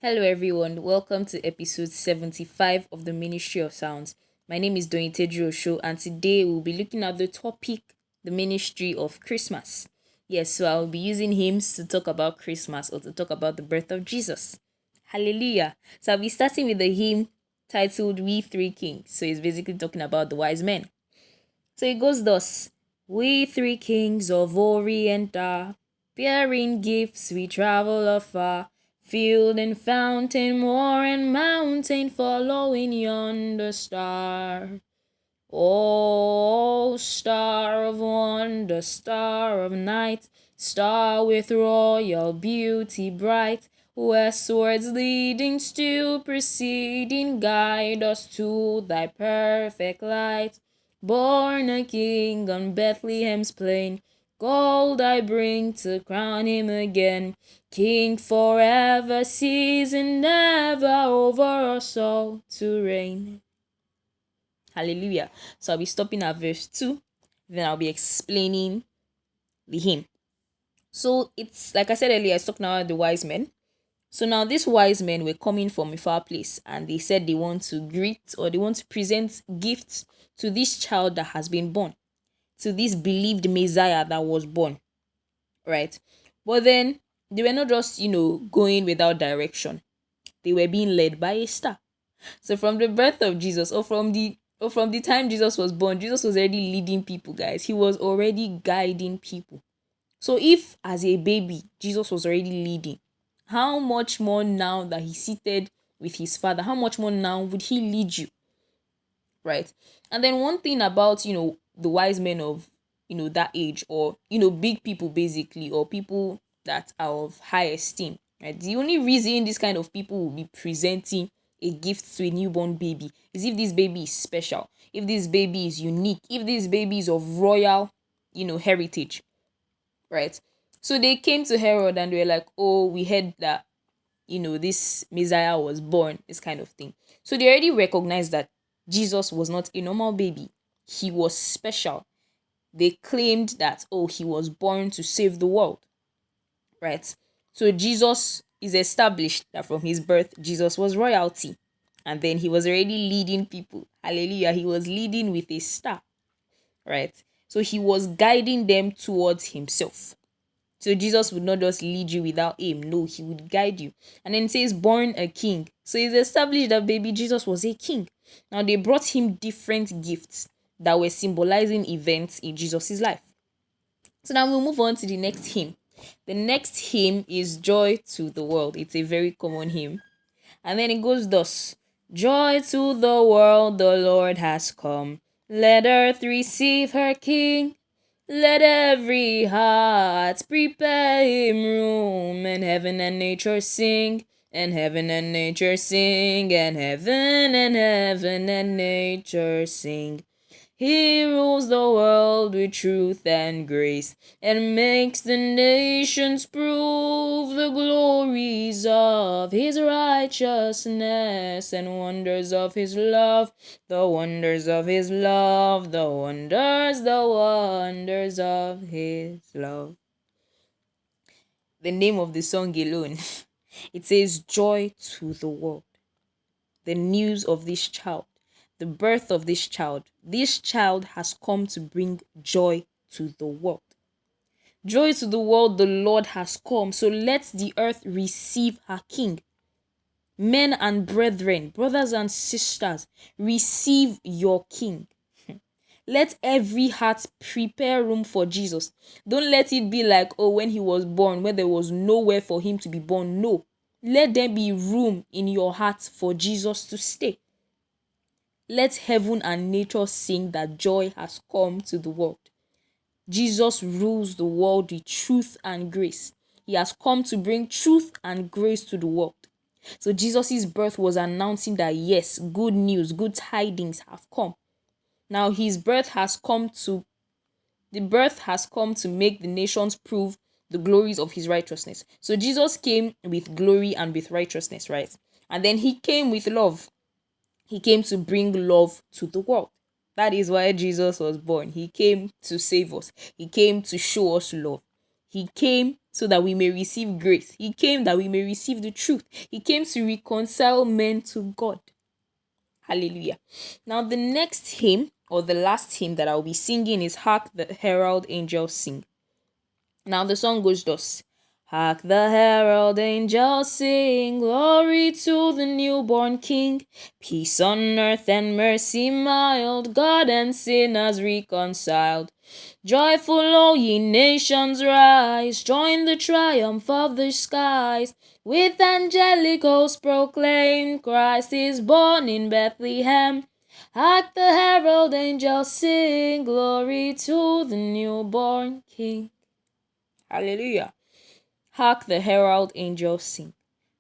Hello, everyone. Welcome to episode 75 of the Ministry of Sounds. My name is Doyinteju Osho, and today we'll be looking at the topic, the ministry of Christmas. Yes, so I'll be using hymns to talk about Christmas or to talk about the birth of Jesus. Hallelujah. So I'll be starting with the hymn titled We Three Kings. So it's basically talking about the wise men. So it goes thus: We three kings of Orient are, bearing gifts we travel afar. Field and fountain, moor and mountain, following yonder star. Oh, star of wonder, star of night, star with royal beauty bright, westwards leading, still proceeding, guide us to thy perfect light. Born a king on Bethlehem's plain, gold I bring to crown him again. King forever, season never, over us all to reign. Hallelujah. So I'll be stopping at verse 2, then I'll be explaining the hymn. So it's like I said earlier, I was talking about the wise men. So now these wise men were coming from a far place and they said they want to greet or they want to present gifts to this child that has been born, to this believed Messiah that was born, right? But then they were not just, going without direction. They were being led by a star. So from the birth of Jesus, or from the time Jesus was born, Jesus was already leading people, guys. He was already guiding people. So if as a baby Jesus was already leading, how much more now that he's seated with his father, how much more now would he lead you? Right? And then one thing about, the wise men of, that age, or, big people basically, or people that are of high esteem, right? The only reason this kind of people will be presenting a gift to a newborn baby is if this baby is special, if this baby is unique, if this baby is of royal, heritage, right? So they came to Herod and they were like, oh, we heard that, this Messiah was born, this kind of thing. So they already recognized that Jesus was not a normal baby. He was special. They claimed that, oh, he was born to save the world, right? So Jesus is established that from his birth, Jesus was royalty. And then he was already leading people. Hallelujah. He was leading with a star, right? So he was guiding them towards himself. So Jesus would not just lead you without aim. No, he would guide you. And then it says, born a king. So it's established that baby Jesus was a king. Now they brought him different gifts that were symbolizing events in Jesus' life. So now we'll move on to the next hymn. The next hymn is Joy to the World. It's a very common hymn. And then it goes thus: Joy to the world, the Lord has come. Let earth receive her King. Let every heart prepare him room, and heaven and nature sing, and heaven and nature sing, and heaven and nature sing. He rules the world with truth and grace, and makes the nations prove the glories of his righteousness and wonders of his love, the wonders of his love, the wonders of his love. The name of the song alone, it says, Joy to the world. The news of this child, the birth of this child. This child has come to bring joy to the world. Joy to the world, the Lord has come. So let the earth receive her King. Men and brethren, brothers and sisters, receive your King. Let every heart prepare room for Jesus. Don't let it be like, oh, when he was born, when there was nowhere for him to be born. No. Let there be room in your heart for Jesus to stay. Let heaven and nature sing that joy has come to the world. Jesus rules the world with truth and grace. He has come to bring truth and grace to the world. So Jesus' birth was announcing that yes, good news, good tidings have come. Now the birth has come to make the nations prove the glories of his righteousness. So Jesus came with glory and with righteousness, right? And then he came with love. He came to bring love to the world. That is why Jesus was born. He came to save us. He came to show us love. He came so that we may receive grace. He came that we may receive the truth. He came to reconcile men to God. Hallelujah. Now, the next hymn, or the last hymn that I'll be singing, is Hark the Herald Angels Sing. Now, the song goes thus. Hark the herald angels sing, glory to the newborn King. Peace on earth and mercy mild, God and sinners reconciled. Joyful, all ye nations, rise, join the triumph of the skies. With angelic hosts proclaim, Christ is born in Bethlehem. Hark the herald angels sing, glory to the newborn King. Hallelujah. Hark the herald angels sing.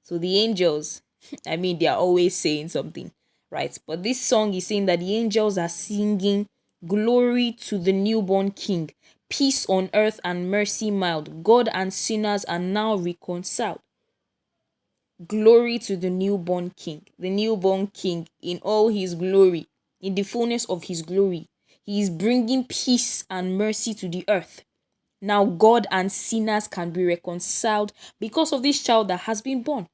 So the angels, they are always saying something, right? But this song is saying that the angels are singing glory to the newborn King, peace on earth and mercy mild. God and sinners are now reconciled. Glory to the newborn King in all his glory, in the fullness of his glory. He is bringing peace and mercy to the earth. Now God and sinners can be reconciled because of this child that has been born.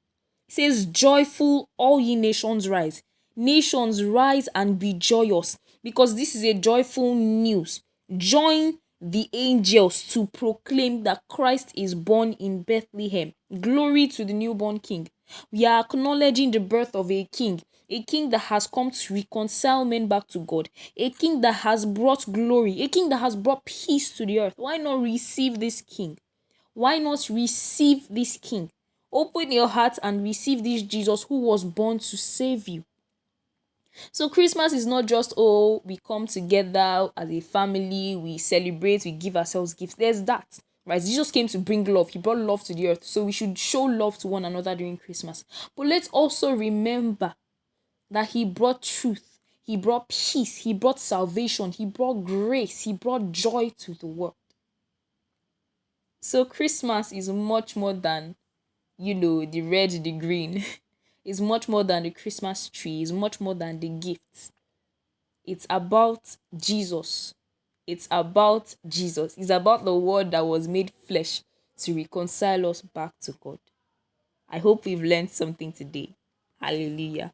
It says, joyful, all ye nations rise. Nations rise and be joyous, because this is a joyful news. Join the angels to proclaim that Christ is born in Bethlehem. Glory to the newborn King. We are acknowledging the birth of a king that has come to reconcile men back to God, a king that has brought glory, a king that has brought peace to the earth. Why not receive this king? Why not receive this king? Open your heart and receive this Jesus who was born to save you. So Christmas is not just, we come together as a family, we celebrate, we give ourselves gifts. There's that, right? Jesus came to bring love. He brought love to the earth. So we should show love to one another during Christmas. But let's also remember that he brought truth. He brought peace. He brought salvation. He brought grace. He brought joy to the world. So Christmas is much more than, the red, the green. It's much more than the Christmas tree. It's much more than the gifts. It's about Jesus. It's about Jesus. It's about the word that was made flesh to reconcile us back to God. I hope we've learned something today. Hallelujah.